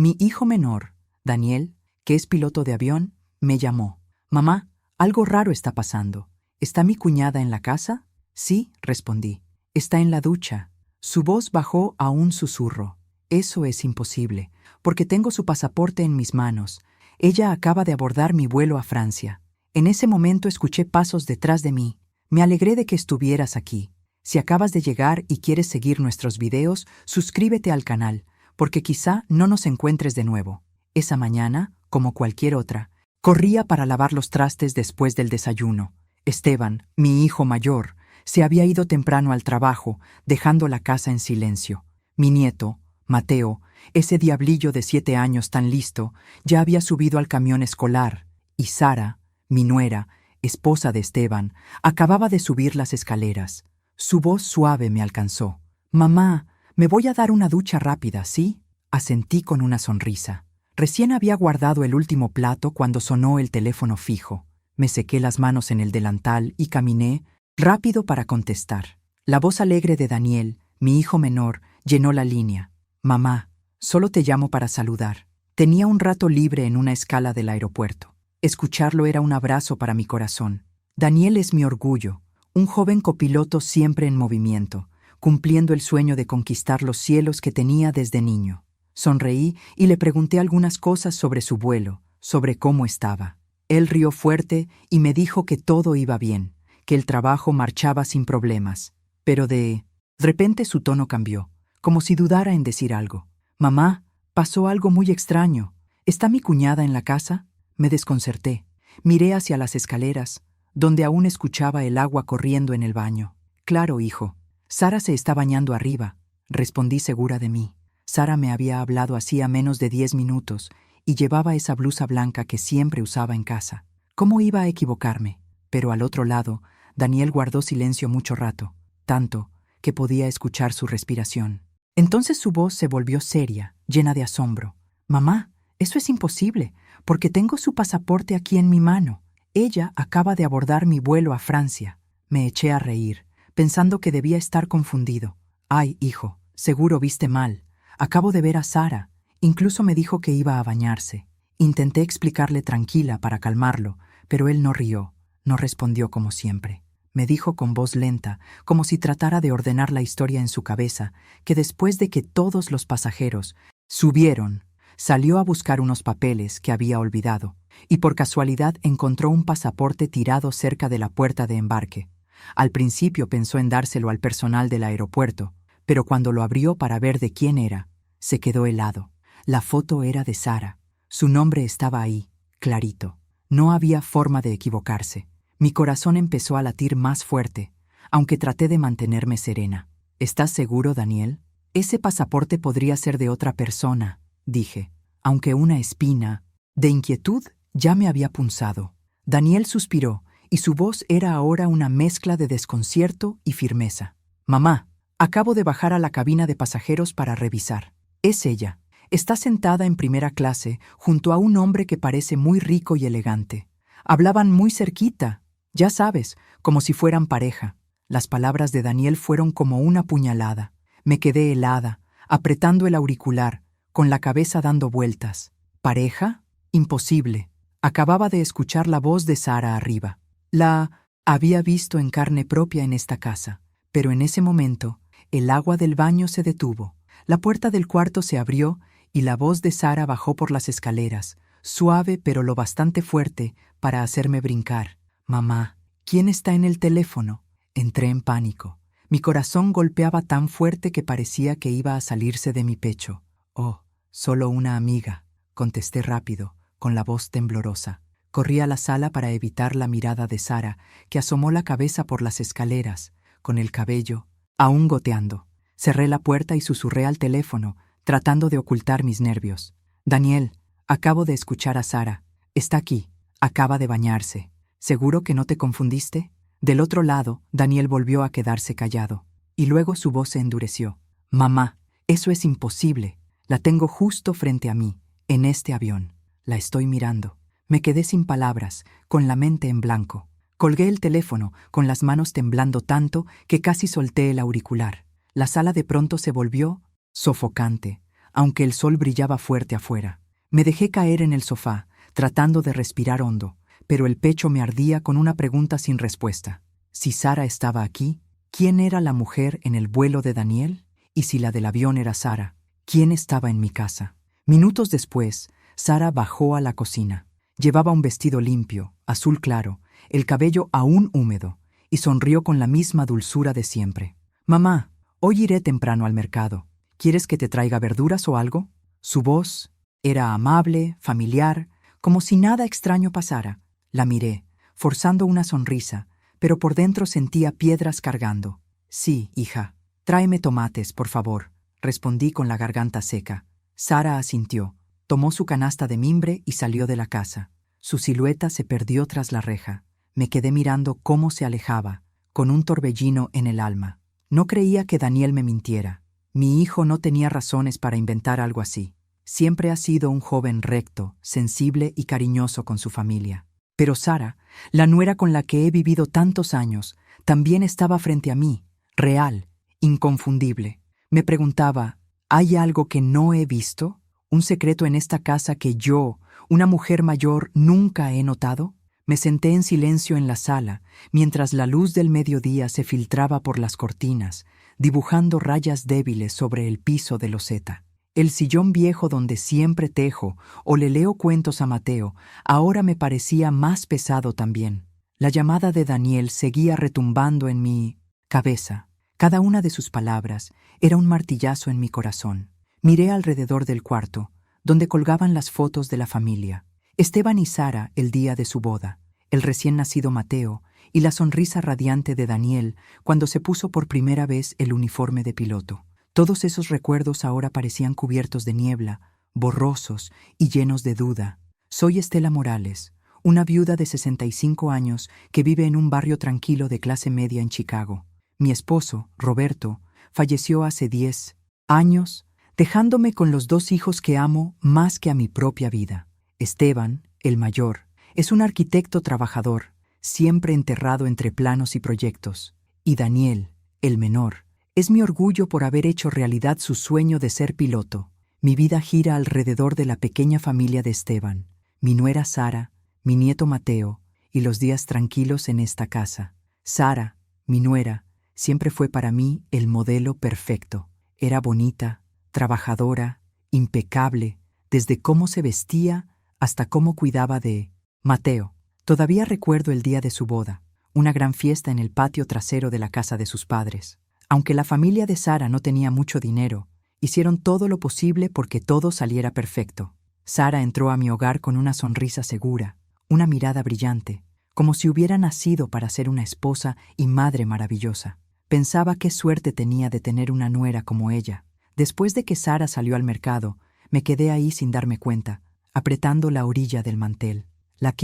Mi hijo menor, Daniel, que es piloto de avión, me llamó. Mamá, algo raro está pasando. ¿Está mi cuñada en la casa? Sí, respondí. Está en la ducha. Su voz bajó a un susurro. Eso es imposible, porque tengo su pasaporte en mis manos. Ella acaba de abordar mi vuelo a Francia. En ese momento escuché pasos detrás de mí. Me alegré de que estuvieras aquí. Si acabas de llegar y quieres seguir nuestros videos, suscríbete al canal, porque quizá no nos encuentres de nuevo. Esa mañana, como cualquier otra, corría para lavar los trastes después del desayuno. Esteban, mi hijo mayor, se había ido temprano al trabajo, dejando la casa en silencio. Mi nieto, Mateo, ese diablillo de 7 años tan listo, ya había subido al camión escolar, y Sara, mi nuera, esposa de Esteban, acababa de subir las escaleras. Su voz suave me alcanzó. «Mamá, me voy a dar una ducha rápida, ¿sí?» Asentí con una sonrisa. Recién había guardado el último plato cuando sonó el teléfono fijo. Me sequé las manos en el delantal y caminé rápido para contestar. La voz alegre de Daniel, mi hijo menor, llenó la línea. «Mamá, solo te llamo para saludar». Tenía un rato libre en una escala del aeropuerto. Escucharlo era un abrazo para mi corazón. Daniel es mi orgullo, un joven copiloto siempre en movimiento, cumpliendo el sueño de conquistar los cielos que tenía desde niño. Sonreí y le pregunté algunas cosas sobre su vuelo, sobre cómo estaba. Él rió fuerte y me dijo que todo iba bien, que el trabajo marchaba sin problemas. Pero de repente su tono cambió, como si dudara en decir algo. «Mamá, pasó algo muy extraño. ¿Está mi cuñada en la casa?» Me desconcerté. Miré hacia las escaleras, donde aún escuchaba el agua corriendo en el baño. «Claro, hijo. Sara se está bañando arriba», respondí segura de mí. Sara me había hablado hacía menos de 10 minutos y llevaba esa blusa blanca que siempre usaba en casa. ¿Cómo iba a equivocarme? Pero al otro lado, Daniel guardó silencio mucho rato, tanto que podía escuchar su respiración. Entonces su voz se volvió seria, llena de asombro. «Mamá, eso es imposible, porque tengo su pasaporte aquí en mi mano. Ella acaba de abordar mi vuelo a Francia». Me eché a reír, pensando que debía estar confundido. «Ay, hijo, seguro viste mal. Acabo de ver a Sara. Incluso me dijo que iba a bañarse». Intenté explicarle tranquila para calmarlo, pero él no rió, no respondió como siempre. Me dijo con voz lenta, como si tratara de ordenar la historia en su cabeza, que después de que todos los pasajeros subieron, salió a buscar unos papeles que había olvidado, y por casualidad encontró un pasaporte tirado cerca de la puerta de embarque. Al principio pensó en dárselo al personal del aeropuerto, pero cuando lo abrió para ver de quién era, se quedó helado. La foto era de Sara. Su nombre estaba ahí, clarito. No había forma de equivocarse. Mi corazón empezó a latir más fuerte, aunque traté de mantenerme serena. «¿Estás seguro, Daniel? Ese pasaporte podría ser de otra persona», dije, aunque una espina de inquietud ya me había punzado. Daniel suspiró, y su voz era ahora una mezcla de desconcierto y firmeza. «Mamá, acabo de bajar a la cabina de pasajeros para revisar. Es ella. Está sentada en primera clase junto a un hombre que parece muy rico y elegante. Hablaban muy cerquita, ya sabes, como si fueran pareja». Las palabras de Daniel fueron como una puñalada. Me quedé helada, apretando el auricular, con la cabeza dando vueltas. ¿Pareja? Imposible. Acababa de escuchar la voz de Sara arriba. La había visto en carne propia en esta casa, pero en ese momento, el agua del baño se detuvo. La puerta del cuarto se abrió y la voz de Sara bajó por las escaleras, suave pero lo bastante fuerte para hacerme brincar. «Mamá, ¿quién está en el teléfono?» Entré en pánico. Mi corazón golpeaba tan fuerte que parecía que iba a salirse de mi pecho. «Oh, solo una amiga», contesté rápido, con la voz temblorosa. Corrí a la sala para evitar la mirada de Sara, que asomó la cabeza por las escaleras, con el cabello aún goteando. Cerré la puerta y susurré al teléfono, tratando de ocultar mis nervios. «Daniel, acabo de escuchar a Sara. Está aquí. Acaba de bañarse. ¿Seguro que no te confundiste?» Del otro lado, Daniel volvió a quedarse callado, y luego su voz se endureció. «Mamá, eso es imposible. La tengo justo frente a mí, en este avión. La estoy mirando». Me quedé sin palabras, con la mente en blanco. Colgué el teléfono, con las manos temblando tanto que casi solté el auricular. La sala de pronto se volvió sofocante. aunque el sol brillaba fuerte afuera. Me dejé caer en el sofá, tratando de respirar hondo, pero el pecho me ardía con una pregunta sin respuesta. Si Sara estaba aquí, ¿quién era la mujer en el vuelo de Daniel? Y si la del avión era Sara, ¿quién estaba en mi casa? Minutos después, Sara bajó a la cocina. Llevaba un vestido limpio, azul claro, el cabello aún húmedo, y sonrió con la misma dulzura de siempre. «Mamá, hoy iré temprano al mercado. ¿Quieres que te traiga verduras o algo?» Su voz era amable, familiar, como si nada extraño pasara. La miré, forzando una sonrisa, pero por dentro sentía piedras cargando. «Sí, hija. Tráeme tomates, por favor», respondí con la garganta seca. Sara asintió, tomó su canasta de mimbre y salió de la casa. Su silueta se perdió tras la reja. Me quedé mirando cómo se alejaba, con un torbellino en el alma. No creía que Daniel me mintiera. Mi hijo no tenía razones para inventar algo así. Siempre ha sido un joven recto, sensible y cariñoso con su familia. Pero Sara, la nuera con la que he vivido tantos años, también estaba frente a mí, real, inconfundible. Me preguntaba, ¿hay algo que no he visto? ¿Un secreto en esta casa que yo, una mujer mayor, nunca he notado? Me senté en silencio en la sala, mientras la luz del mediodía se filtraba por las cortinas, dibujando rayas débiles sobre el piso de loseta. El sillón viejo donde siempre tejo o le leo cuentos a Mateo ahora me parecía más pesado también. La llamada de Daniel seguía retumbando en mi cabeza. Cada una de sus palabras era un martillazo en mi corazón. Miré alrededor del cuarto, donde colgaban las fotos de la familia. Esteban y Sara el día de su boda, el recién nacido Mateo y la sonrisa radiante de Daniel cuando se puso por primera vez el uniforme de piloto. Todos esos recuerdos ahora parecían cubiertos de niebla, borrosos y llenos de duda. Soy Estela Morales, una viuda de 65 años que vive en un barrio tranquilo de clase media en Chicago. Mi esposo, Roberto, falleció hace 10 años, dejándome con los 2 hijos que amo más que a mi propia vida. Esteban, el mayor, es un arquitecto trabajador, siempre enterrado entre planos y proyectos. Y Daniel, el menor, es mi orgullo por haber hecho realidad su sueño de ser piloto. Mi vida gira alrededor de la pequeña familia de Esteban, mi nuera Sara, mi nieto Mateo y los días tranquilos en esta casa. Sara, mi nuera, siempre fue para mí el modelo perfecto. Era bonita, trabajadora, impecable, desde cómo se vestía hasta cómo cuidaba de Mateo. Todavía recuerdo el día de su boda, una gran fiesta en el patio trasero de la casa de sus padres. Aunque la familia de Sara no tenía mucho dinero, hicieron todo lo posible porque todo saliera perfecto. Sara entró a mi hogar con una sonrisa segura, una mirada brillante, como si hubiera nacido para ser una esposa y madre maravillosa. Pensaba qué suerte tenía de tener una nuera como ella. Después de que Sara salió al mercado, me quedé ahí sin darme cuenta, apretando la orilla del mantel. La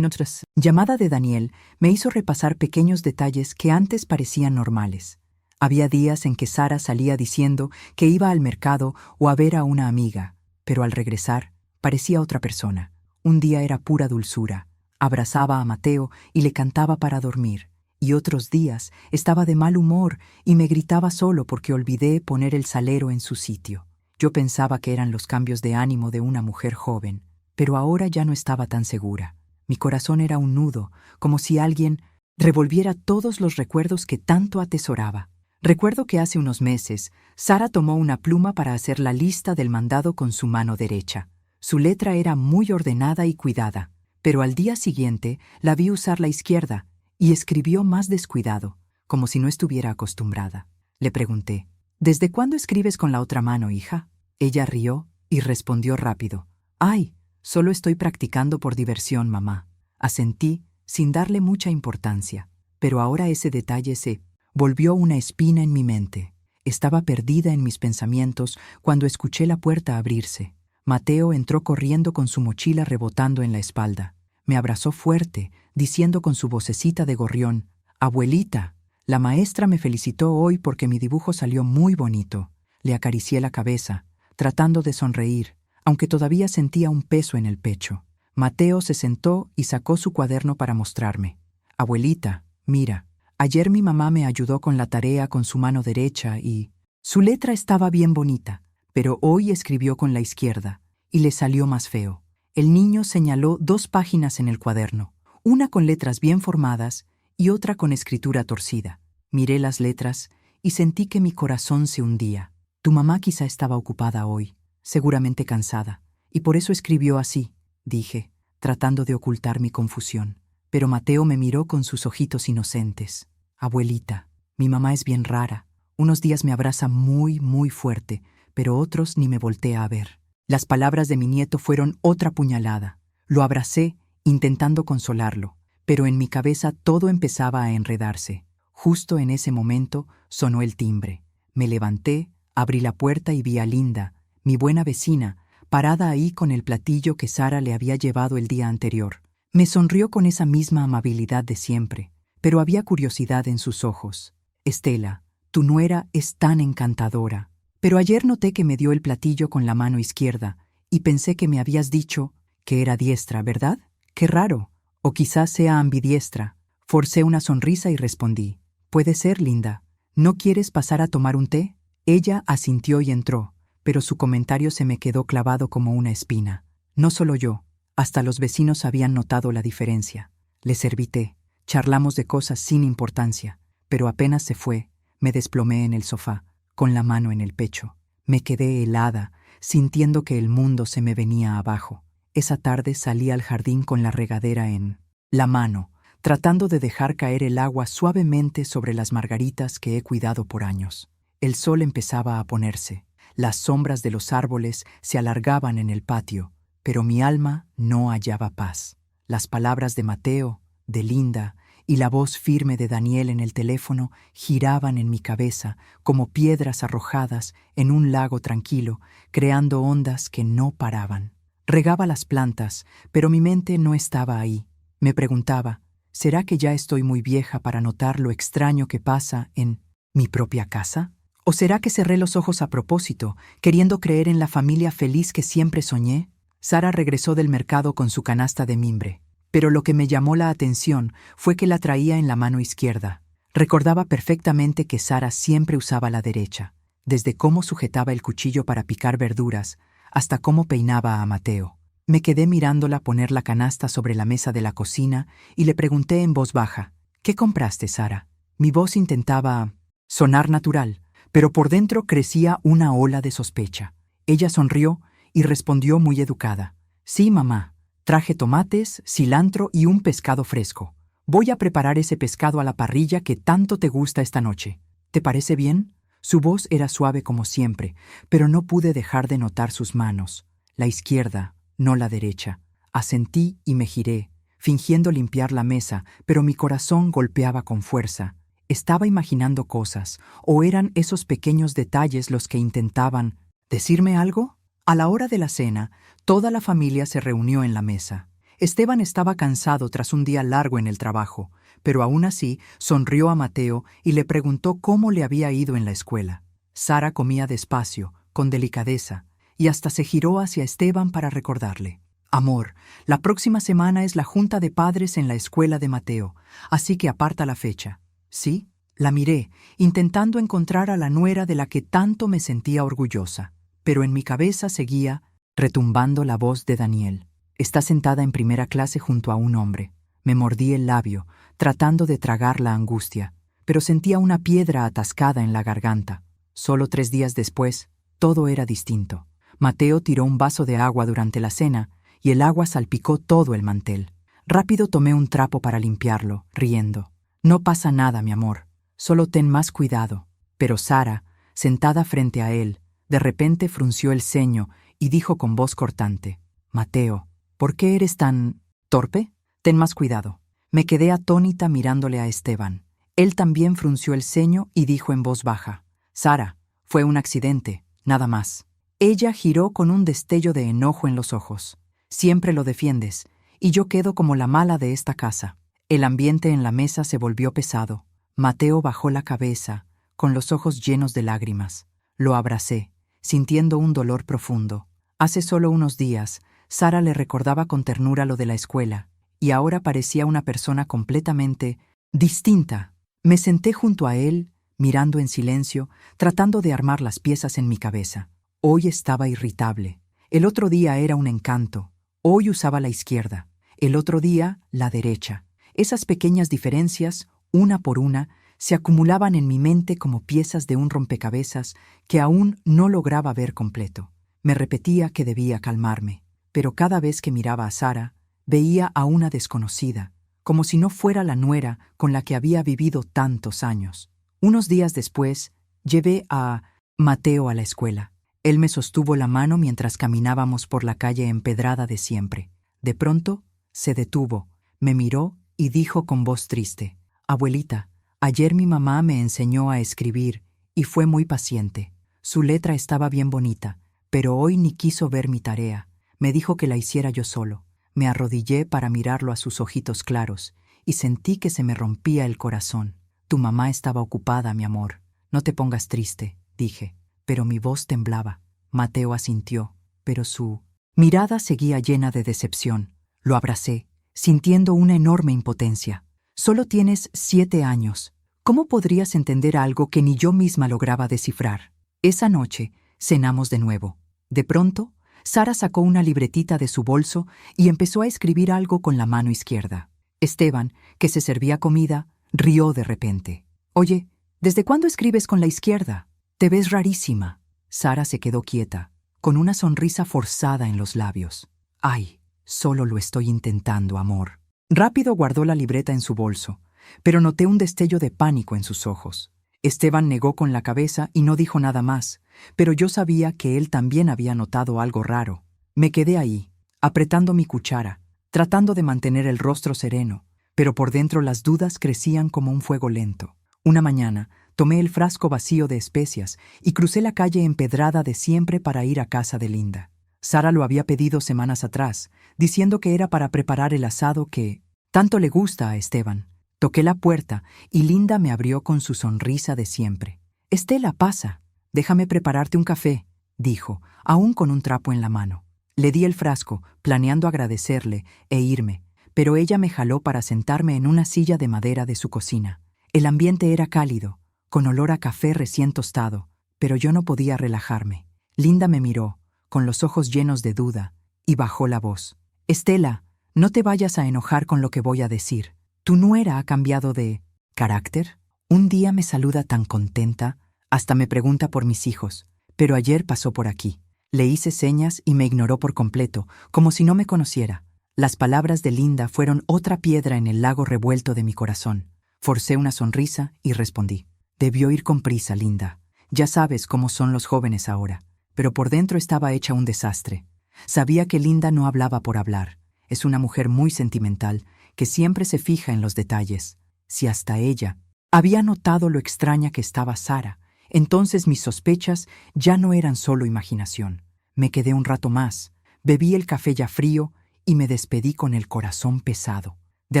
llamada de Daniel me hizo repasar pequeños detalles que antes parecían normales. Había días en que Sara salía diciendo que iba al mercado o a ver a una amiga, pero al regresar parecía otra persona. Un día era pura dulzura, abrazaba a Mateo y le cantaba para dormir, y otros días estaba de mal humor y me gritaba solo porque olvidé poner el salero en su sitio. Yo pensaba que eran los cambios de ánimo de una mujer joven, pero ahora ya no estaba tan segura. Mi corazón era un nudo, como si alguien revolviera todos los recuerdos que tanto atesoraba. Recuerdo que hace unos meses, Sara tomó una pluma para hacer la lista del mandado con su mano derecha. Su letra era muy ordenada y cuidada, pero al día siguiente la vi usar la izquierda y escribió más descuidado, como si no estuviera acostumbrada. Le pregunté, ¿desde cuándo escribes con la otra mano, hija? Ella rió y respondió rápido, «Ay, solo estoy practicando por diversión, mamá». Asentí, sin darle mucha importancia, pero ahora ese detalle se volvió una espina en mi mente. Estaba perdida en mis pensamientos cuando escuché la puerta abrirse. Mateo entró corriendo con su mochila rebotando en la espalda. Me abrazó fuerte, diciendo con su vocecita de gorrión, «Abuelita, la maestra me felicitó hoy porque mi dibujo salió muy bonito». Le acaricié la cabeza, tratando de sonreír, aunque todavía sentía un peso en el pecho. Mateo se sentó y sacó su cuaderno para mostrarme. «Abuelita, mira. Ayer mi mamá me ayudó con la tarea con su mano derecha y...». Su letra estaba bien bonita, pero hoy escribió con la izquierda, y le salió más feo. El niño señaló 2 páginas en el cuaderno, una con letras bien formadas y otra con escritura torcida. Miré las letras y sentí que mi corazón se hundía. Tu mamá quizá estaba ocupada hoy, seguramente cansada, y por eso escribió así, dije, tratando de ocultar mi confusión. Pero Mateo me miró con sus ojitos inocentes. Abuelita, mi mamá es bien rara. Unos días me abraza muy, muy fuerte, pero otros ni me voltea a ver. Las palabras de mi nieto fueron otra puñalada. Lo abracé, intentando consolarlo, pero en mi cabeza todo empezaba a enredarse. Justo en ese momento sonó el timbre. Me levanté, abrí la puerta y vi a Linda, mi buena vecina, parada ahí con el platillo que Sara le había llevado el día anterior. Me sonrió con esa misma amabilidad de siempre, pero había curiosidad en sus ojos. Estela, tu nuera es tan encantadora. Pero ayer noté que me dio el platillo con la mano izquierda y pensé que me habías dicho que era diestra, ¿verdad? Qué raro. O quizás sea ambidiestra. Forcé una sonrisa y respondí. Puede ser, Linda. ¿No quieres pasar a tomar un té? Ella asintió y entró, pero su comentario se me quedó clavado como una espina. No solo yo, hasta los vecinos habían notado la diferencia. Le serví té. Charlamos de cosas sin importancia, pero apenas se fue, me desplomé en el sofá, con la mano en el pecho. Me quedé helada, sintiendo que el mundo se me venía abajo. Esa tarde salí al jardín con la regadera en la mano, tratando de dejar caer el agua suavemente sobre las margaritas que he cuidado por años. El sol empezaba a ponerse, las sombras de los árboles se alargaban en el patio, pero mi alma no hallaba paz. Las palabras de Mateo, de Linda y la voz firme de Daniel en el teléfono giraban en mi cabeza como piedras arrojadas en un lago tranquilo, creando ondas que no paraban. Regaba las plantas, pero mi mente no estaba ahí. Me preguntaba, ¿será que ya estoy muy vieja para notar lo extraño que pasa en mi propia casa? ¿O será que cerré los ojos a propósito, queriendo creer en la familia feliz que siempre soñé? Sara regresó del mercado con su canasta de mimbre, pero lo que me llamó la atención fue que la traía en la mano izquierda. Recordaba perfectamente que Sara siempre usaba la derecha, desde cómo sujetaba el cuchillo para picar verduras hasta cómo peinaba a Mateo. Me quedé mirándola poner la canasta sobre la mesa de la cocina y le pregunté en voz baja, ¿qué compraste, Sara? Mi voz intentaba sonar natural, pero por dentro crecía una ola de sospecha. Ella sonrió y respondió muy educada, sí, mamá, traje tomates, cilantro y un pescado fresco. Voy a preparar ese pescado a la parrilla que tanto te gusta esta noche. ¿Te parece bien? Su voz era suave como siempre, pero no pude dejar de notar sus manos, la izquierda, no la derecha. Asentí y me giré, fingiendo limpiar la mesa, pero mi corazón golpeaba con fuerza. ¿Estaba imaginando cosas, o eran esos pequeños detalles los que intentaban decirme algo? A la hora de la cena, toda la familia se reunió en la mesa. Esteban estaba cansado tras un día largo en el trabajo, pero aún así sonrió a Mateo y le preguntó cómo le había ido en la escuela. Sara comía despacio, con delicadeza, y hasta se giró hacia Esteban para recordarle. Amor, la próxima semana es la junta de padres en la escuela de Mateo, así que aparta la fecha. ¿Sí? La miré, intentando encontrar a la nuera de la que tanto me sentía orgullosa, pero en mi cabeza seguía retumbando la voz de Daniel. Está sentada en primera clase junto a un hombre. Me mordí el labio, tratando de tragar la angustia, pero sentía una piedra atascada en la garganta. Solo 3 días después, todo era distinto. Mateo tiró un vaso de agua durante la cena y el agua salpicó todo el mantel. Rápido tomé un trapo para limpiarlo, riendo. No pasa nada, mi amor. Solo ten más cuidado. Pero Sara, sentada frente a él, de repente frunció el ceño y dijo con voz cortante, Mateo, ¿por qué eres tan torpe? Ten más cuidado. Me quedé atónita mirándole a Esteban. Él también frunció el ceño y dijo en voz baja, Sara, fue un accidente, nada más. Ella giró con un destello de enojo en los ojos. Siempre lo defiendes, y yo quedo como la mala de esta casa. El ambiente en la mesa se volvió pesado. Mateo bajó la cabeza, con los ojos llenos de lágrimas. Lo abracé, sintiendo un dolor profundo. Hace solo unos días, Sara le recordaba con ternura lo de la escuela, y ahora parecía una persona completamente distinta. Me senté junto a él, mirando en silencio, tratando de armar las piezas en mi cabeza. Hoy estaba irritable. El otro día era un encanto. Hoy usaba la izquierda. El otro día, la derecha. Esas pequeñas diferencias, una por una, se acumulaban en mi mente como piezas de un rompecabezas que aún no lograba ver completo. Me repetía que debía calmarme, pero cada vez que miraba a Sara, veía a una desconocida, como si no fuera la nuera con la que había vivido tantos años. Unos días después, llevé a Mateo a la escuela. Él me sostuvo la mano mientras caminábamos por la calle empedrada de siempre. De pronto, se detuvo, me miró y dijo con voz triste: «Abuelita, ayer mi mamá me enseñó a escribir y fue muy paciente. Su letra estaba bien bonita, pero hoy ni quiso ver mi tarea. Me dijo que la hiciera yo solo». Me arrodillé para mirarlo a sus ojitos claros y sentí que se me rompía el corazón. «Tu mamá estaba ocupada, mi amor. No te pongas triste», dije, pero mi voz temblaba. Mateo asintió, pero su mirada seguía llena de decepción. Lo abracé, sintiendo una enorme impotencia. «Solo tienes 7 años. ¿Cómo podrías entender algo que ni yo misma lograba descifrar?» Esa noche cenamos de nuevo. De pronto, Sara sacó una libretita de su bolso y empezó a escribir algo con la mano izquierda. Esteban, que se servía comida, rió de repente. «Oye, ¿desde cuándo escribes con la izquierda? Te ves rarísima». Sara se quedó quieta, con una sonrisa forzada en los labios. «Ay, solo lo estoy intentando, amor». Rápido guardó la libreta en su bolso, pero noté un destello de pánico en sus ojos. Esteban negó con la cabeza y no dijo nada más, pero yo sabía que él también había notado algo raro. Me quedé ahí, apretando mi cuchara, tratando de mantener el rostro sereno, pero por dentro las dudas crecían como un fuego lento. Una mañana, tomé el frasco vacío de especias y crucé la calle empedrada de siempre para ir a casa de Linda. Sara lo había pedido semanas atrás, diciendo que era para preparar el asado que tanto le gusta a Esteban. Toqué la puerta y Linda me abrió con su sonrisa de siempre. «Estela, pasa. Déjame prepararte un café», dijo, aún con un trapo en la mano. Le di el frasco, planeando agradecerle e irme, pero ella me jaló para sentarme en una silla de madera de su cocina. El ambiente era cálido, con olor a café recién tostado, pero yo no podía relajarme. Linda me miró, con los ojos llenos de duda, y bajó la voz. «Estela, no te vayas a enojar con lo que voy a decir. ¿Tu nuera ha cambiado de carácter? Un día me saluda tan contenta, hasta me pregunta por mis hijos, pero ayer pasó por aquí. Le hice señas y me ignoró por completo, como si no me conociera. Las palabras de Linda fueron otra piedra en el lago revuelto de mi corazón. Forcé una sonrisa y respondí: «Debió ir con prisa, Linda. Ya sabes cómo son los jóvenes ahora». Pero por dentro estaba hecha un desastre. Sabía que Linda no hablaba por hablar. Es una mujer muy sentimental, que siempre se fija en los detalles. Si hasta ella había notado lo extraña que estaba Sara, entonces mis sospechas ya no eran solo imaginación. Me quedé un rato más, bebí el café ya frío y me despedí con el corazón pesado. De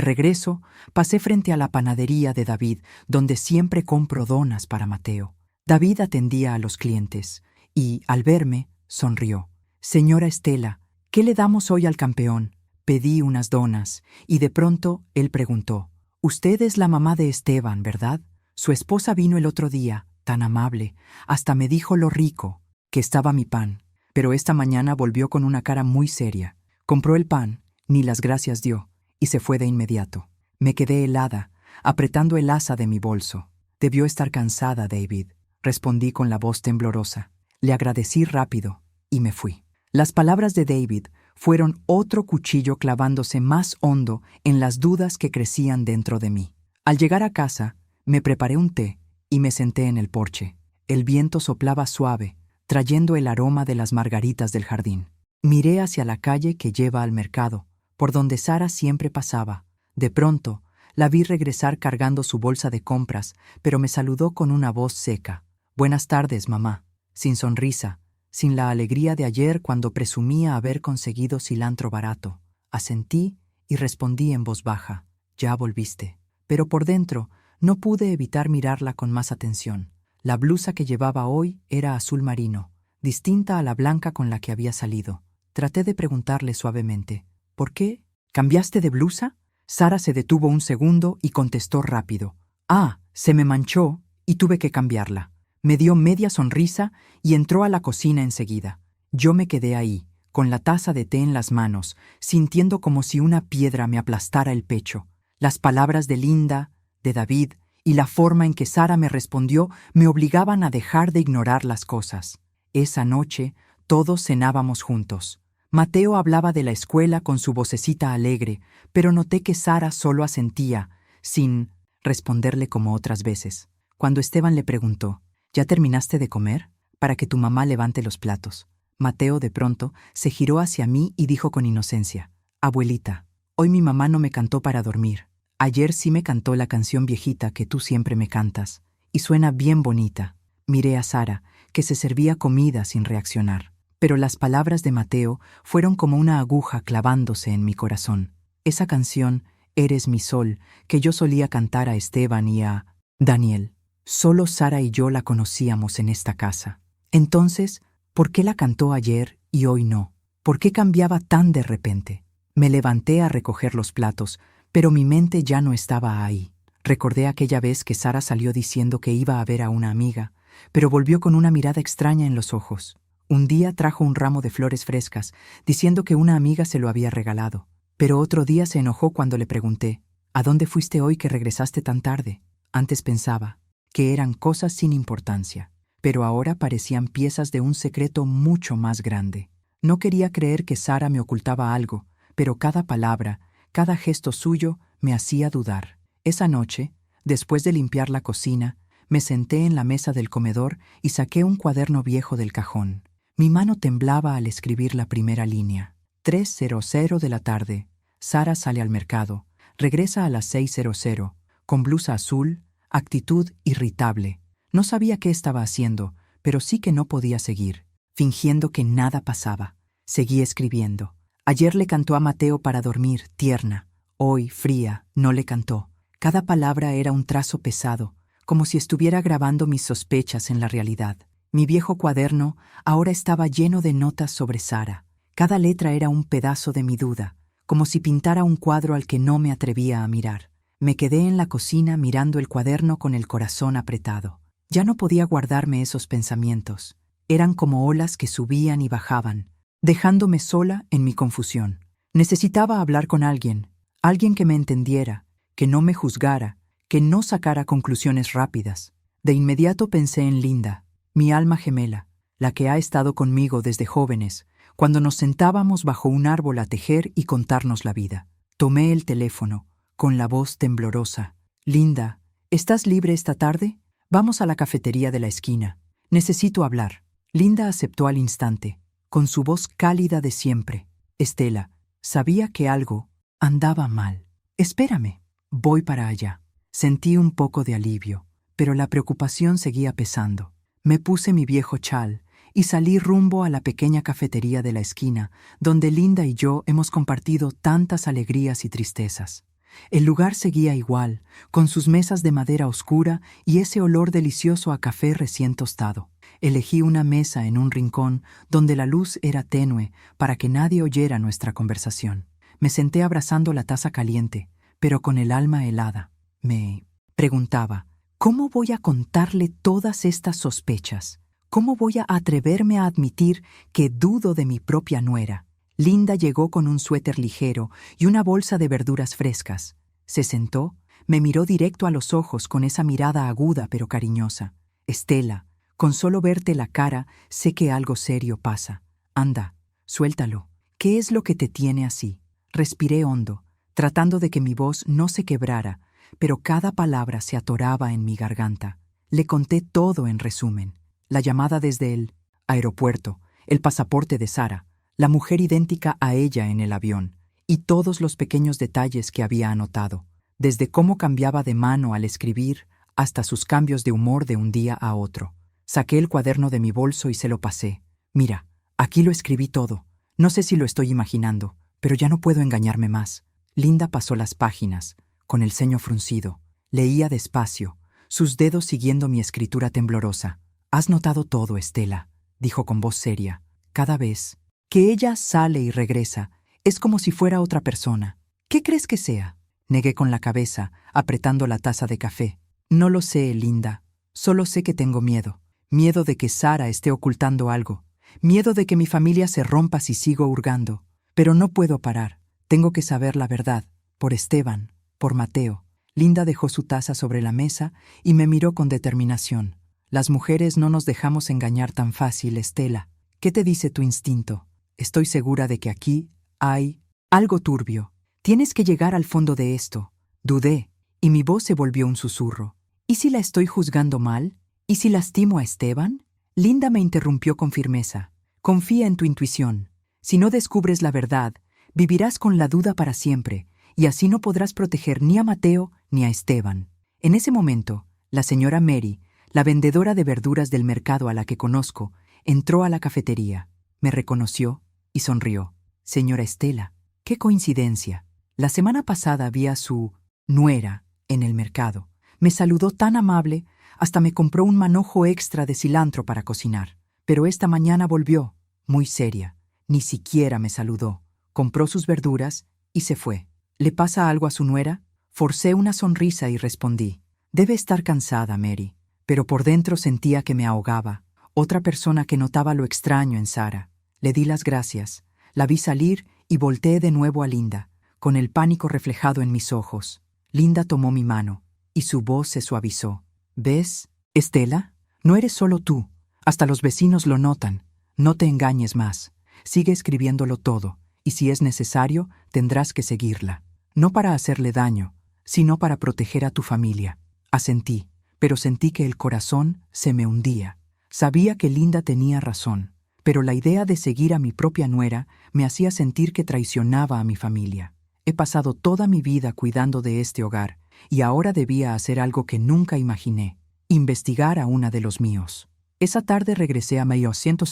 regreso, pasé frente a la panadería de David, donde siempre compro donas para Mateo. David atendía a los clientes y, al verme, sonrió. «Señora Estela, ¿qué le damos hoy al campeón?». Pedí unas donas y de pronto él preguntó: «Usted es la mamá de Esteban, ¿verdad? Su esposa vino el otro día, tan amable, hasta me dijo lo rico que estaba mi pan, pero esta mañana volvió con una cara muy seria. Compró el pan, ni las gracias dio, y se fue de inmediato». Me quedé helada, apretando el asa de mi bolso. «Debió estar cansada, David», respondí con la voz temblorosa. Le agradecí rápido y me fui. Las palabras de David fueron otro cuchillo clavándose más hondo en las dudas que crecían dentro de mí. Al llegar a casa, me preparé un té y me senté en el porche. El viento soplaba suave, trayendo el aroma de las margaritas del jardín. Miré hacia la calle que lleva al mercado, por donde Sara siempre pasaba. De pronto, la vi regresar cargando su bolsa de compras, pero me saludó con una voz seca. «Buenas tardes, mamá», sin sonrisa, sin la alegría de ayer cuando presumía haber conseguido cilantro barato. Asentí y respondí en voz baja: «Ya volviste». Pero por dentro no pude evitar mirarla con más atención. La blusa que llevaba hoy era azul marino, distinta a la blanca con la que había salido. Traté de preguntarle suavemente: «¿Por qué? ¿Cambiaste de blusa?». Sara se detuvo un segundo y contestó rápido: «Ah, se me manchó y tuve que cambiarla». Me dio media sonrisa y entró a la cocina enseguida. Yo me quedé ahí, con la taza de té en las manos, sintiendo como si una piedra me aplastara el pecho. Las palabras de Linda, de David y la forma en que Sara me respondió me obligaban a dejar de ignorar las cosas. Esa noche, todos cenábamos juntos. Mateo hablaba de la escuela con su vocecita alegre, pero noté que Sara solo asentía, sin responderle como otras veces. Cuando Esteban le preguntó, ¿ya terminaste de comer? Para que tu mamá levante los platos. Mateo, de pronto, se giró hacia mí y dijo con inocencia, «Abuelita, hoy mi mamá no me cantó para dormir. Ayer sí me cantó la canción viejita que tú siempre me cantas, y suena bien bonita». Miré a Sara, que se servía comida sin reaccionar. Pero las palabras de Mateo fueron como una aguja clavándose en mi corazón. Esa canción, Eres mi sol, que yo solía cantar a Esteban y a Daniel. Solo Sara y yo la conocíamos en esta casa. Entonces, ¿por qué la cantó ayer y hoy no? ¿Por qué cambiaba tan de repente? Me levanté a recoger los platos, pero mi mente ya no estaba ahí. Recordé aquella vez que Sara salió diciendo que iba a ver a una amiga, pero volvió con una mirada extraña en los ojos. Un día trajo un ramo de flores frescas, diciendo que una amiga se lo había regalado. Pero otro día se enojó cuando le pregunté, ¿a dónde fuiste hoy que regresaste tan tarde? Antes pensaba que eran cosas sin importancia, pero ahora parecían piezas de un secreto mucho más grande. No quería creer que Sara me ocultaba algo, pero cada palabra, cada gesto suyo me hacía dudar. Esa noche, después de limpiar la cocina, me senté en la mesa del comedor y saqué un cuaderno viejo del cajón. Mi mano temblaba al escribir la primera línea. 3:00 de la tarde. Sara sale al mercado. Regresa a las 6:00, con blusa azul, actitud irritable. No sabía qué estaba haciendo, pero sí que no podía seguir, fingiendo que nada pasaba. Seguí escribiendo. Ayer le cantó a Mateo para dormir, tierna. Hoy, fría, no le cantó. Cada palabra era un trazo pesado, como si estuviera grabando mis sospechas en la realidad. Mi viejo cuaderno ahora estaba lleno de notas sobre Sara. Cada letra era un pedazo de mi duda, como si pintara un cuadro al que no me atrevía a mirar. Me quedé en la cocina mirando el cuaderno con el corazón apretado. Ya no podía guardarme esos pensamientos. Eran como olas que subían y bajaban, dejándome sola en mi confusión. Necesitaba hablar con alguien, alguien que me entendiera, que no me juzgara, que no sacara conclusiones rápidas. De inmediato pensé en Linda, mi alma gemela, la que ha estado conmigo desde jóvenes, cuando nos sentábamos bajo un árbol a tejer y contarnos la vida. Tomé el teléfono, con la voz temblorosa. «Linda, ¿estás libre esta tarde? Vamos a la cafetería de la esquina. Necesito hablar». Linda aceptó al instante, con su voz cálida de siempre. «Estela, sabía que algo andaba mal. Espérame, voy para allá». Sentí un poco de alivio, pero la preocupación seguía pesando. Me puse mi viejo chal y salí rumbo a la pequeña cafetería de la esquina, donde Linda y yo hemos compartido tantas alegrías y tristezas. El lugar seguía igual, con sus mesas de madera oscura y ese olor delicioso a café recién tostado. Elegí una mesa en un rincón donde la luz era tenue para que nadie oyera nuestra conversación. Me senté abrazando la taza caliente, pero con el alma helada. Me preguntaba, ¿cómo voy a contarle todas estas sospechas? ¿Cómo voy a atreverme a admitir que dudo de mi propia nuera? Linda llegó con un suéter ligero y una bolsa de verduras frescas. Se sentó, me miró directo a los ojos con esa mirada aguda pero cariñosa. «Estela, con solo verte la cara sé que algo serio pasa. Anda, suéltalo. ¿Qué es lo que te tiene así?» Respiré hondo, tratando de que mi voz no se quebrara, pero cada palabra se atoraba en mi garganta. Le conté todo en resumen. La llamada desde el aeropuerto, el pasaporte de Sara, la mujer idéntica a ella en el avión, y todos los pequeños detalles que había anotado, desde cómo cambiaba de mano al escribir hasta sus cambios de humor de un día a otro. Saqué el cuaderno de mi bolso y se lo pasé. «Mira, aquí lo escribí todo. No sé si lo estoy imaginando, pero ya no puedo engañarme más». Linda pasó las páginas, con el ceño fruncido. Leía despacio, sus dedos siguiendo mi escritura temblorosa. «Has notado todo, Estela», dijo con voz seria. «Cada vez que ella sale y regresa, es como si fuera otra persona. ¿Qué crees que sea?» Negué con la cabeza, apretando la taza de café. «No lo sé, Linda. Solo sé que tengo miedo. Miedo de que Sara esté ocultando algo. Miedo de que mi familia se rompa si sigo hurgando. Pero no puedo parar. Tengo que saber la verdad. Por Esteban, por Mateo. Linda dejó su taza sobre la mesa y me miró con determinación. Las mujeres no nos dejamos engañar tan fácil, Estela. ¿Qué te dice tu instinto? Estoy segura de que aquí hay algo turbio. Tienes que llegar al fondo de esto. Dudé, y mi voz se volvió un susurro. ¿Y si la estoy juzgando mal? ¿Y si lastimo a Esteban? Linda me interrumpió con firmeza. Confía en tu intuición. Si no descubres la verdad, vivirás con la duda para siempre, y así no podrás proteger ni a Mateo ni a Esteban. En ese momento, la señora Mary, la vendedora de verduras del mercado a la que conozco, entró a la cafetería. Me reconoció y sonrió. Señora Estela, qué coincidencia. La semana pasada vi a su nuera en el mercado. Me saludó tan amable, hasta me compró un manojo extra de cilantro para cocinar. Pero esta mañana volvió, muy seria. Ni siquiera me saludó. Compró sus verduras y se fue. ¿Le pasa algo a su nuera? Forcé una sonrisa y respondí. Debe estar cansada, Mary. Pero por dentro sentía que me ahogaba. Otra persona que notaba lo extraño en Sara. Le di las gracias. La vi salir y volteé de nuevo a Linda, con el pánico reflejado en mis ojos. Linda tomó mi mano, y su voz se suavizó. ¿Ves, Estela? No eres solo tú. Hasta los vecinos lo notan. No te engañes más. Sigue escribiéndolo todo, y si es necesario, tendrás que seguirla. No para hacerle daño, sino para proteger a tu familia. Asentí, pero sentí que el corazón se me hundía. Sabía que Linda tenía razón, pero la idea de seguir a mi propia nuera me hacía sentir que traicionaba a mi familia. He pasado toda mi vida cuidando de este hogar, y ahora debía hacer algo que nunca imaginé, investigar a una de los míos. Esa tarde regresé a mi asiento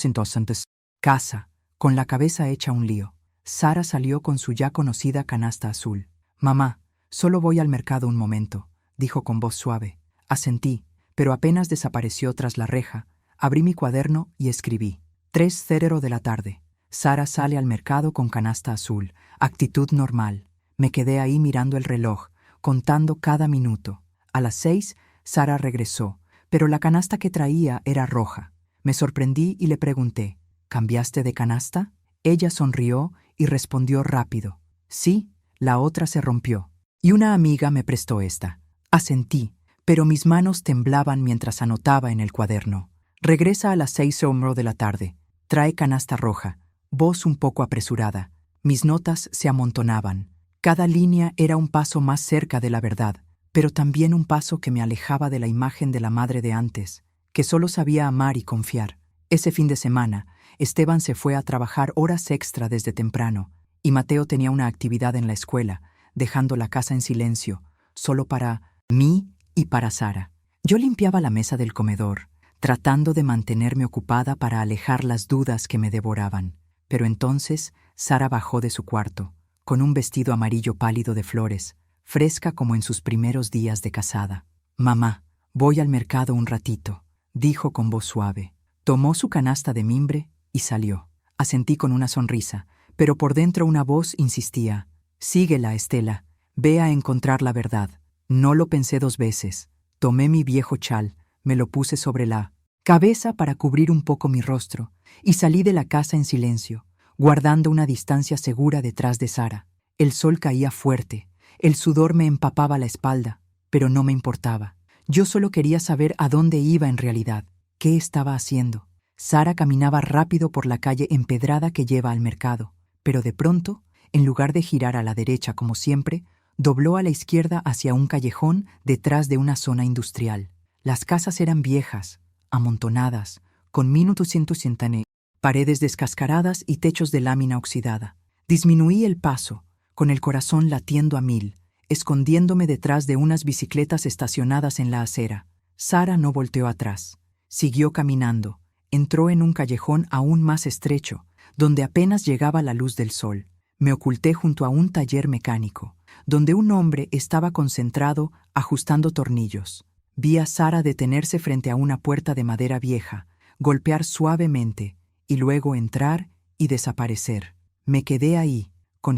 casa, con la cabeza hecha un lío. Sara salió con su ya conocida canasta azul. «Mamá, solo voy al mercado un momento», dijo con voz suave. Asentí, pero apenas desapareció tras la reja. Abrí mi cuaderno y escribí. 3:00 de la tarde. Sara sale al mercado con canasta azul. Actitud normal. Me quedé ahí mirando el reloj, contando cada minuto. A las 6, Sara regresó, pero la canasta que traía era roja. Me sorprendí y le pregunté, ¿cambiaste de canasta? Ella sonrió y respondió rápido. Sí, la otra se rompió. Y una amiga me prestó esta. Asentí, pero mis manos temblaban mientras anotaba en el cuaderno. Regresa a las 6:00 de la tarde. Trae canasta roja. Voz un poco apresurada. Mis notas se amontonaban. Cada línea era un paso más cerca de la verdad, pero también un paso que me alejaba de la imagen de la madre de antes, que solo sabía amar y confiar. Ese fin de semana, Esteban se fue a trabajar horas extra desde temprano, y Mateo tenía una actividad en la escuela, dejando la casa en silencio, solo para mí y para Sara. Yo limpiaba la mesa del comedor, tratando de mantenerme ocupada para alejar las dudas que me devoraban. Pero entonces Sara bajó de su cuarto, con un vestido amarillo pálido de flores, fresca como en sus primeros días de casada. «Mamá, voy al mercado un ratito», dijo con voz suave. Tomó su canasta de mimbre y salió. Asentí con una sonrisa, pero por dentro una voz insistía. «Síguela, Estela. Ve a encontrar la verdad». No lo pensé 2 veces. Tomé mi viejo chal, me lo puse sobre la cabeza para cubrir un poco mi rostro, y salí de la casa en silencio, guardando una distancia segura detrás de Sara. El sol caía fuerte, el sudor me empapaba la espalda, pero no me importaba. Yo solo quería saber a dónde iba en realidad, qué estaba haciendo. Sara caminaba rápido por la calle empedrada que lleva al mercado, pero de pronto, en lugar de girar a la derecha como siempre, dobló a la izquierda hacia un callejón detrás de una zona industrial. Las casas eran viejas, amontonadas, con paredes descascaradas y techos de lámina oxidada. Disminuí el paso, con el corazón latiendo a 1000, escondiéndome detrás de unas bicicletas estacionadas en la acera. Sara no volteó atrás. Siguió caminando. Entró en un callejón aún más estrecho, donde apenas llegaba la luz del sol. Me oculté junto a un taller mecánico, donde un hombre estaba concentrado ajustando tornillos. Vi a Sara detenerse frente a una puerta de madera vieja, golpear suavemente, y luego entrar y desaparecer. Me quedé ahí, con